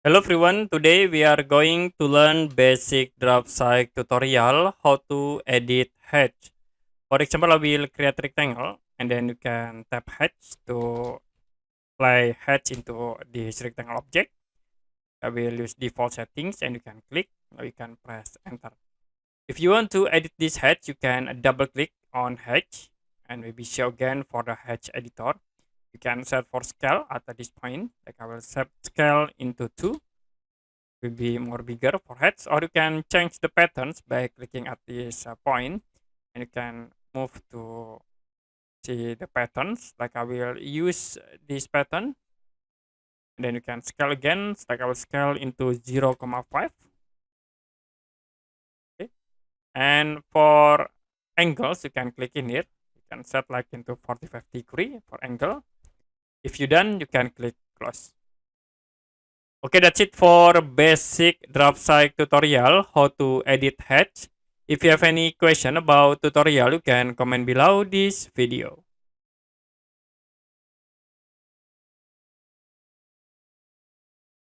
Hello everyone, today we are going to learn basic Draftsight tutorial how to edit hatch. For example, I will create rectangle and then you can tap hatch to apply hatch into this rectangle object. I will use default settings and you can click or you can press enter. If you want to edit this hatch, you can double click on hatch and maybe show again for the hatch editor. You can set for scale at this point, like I will set scale into 2. Will be more bigger for heads, or you can change the patterns by clicking at this point and you can move to see the patterns. Like I will use this pattern and then you can scale again, like I will scale into 0,5. Okay, and for angles you can click in here, you can set like into 45 degree for angle. If you done, you can click close. Okay, that's it for basic Draftsight tutorial, how to edit hatch. If you have any question about tutorial, you can comment below this video.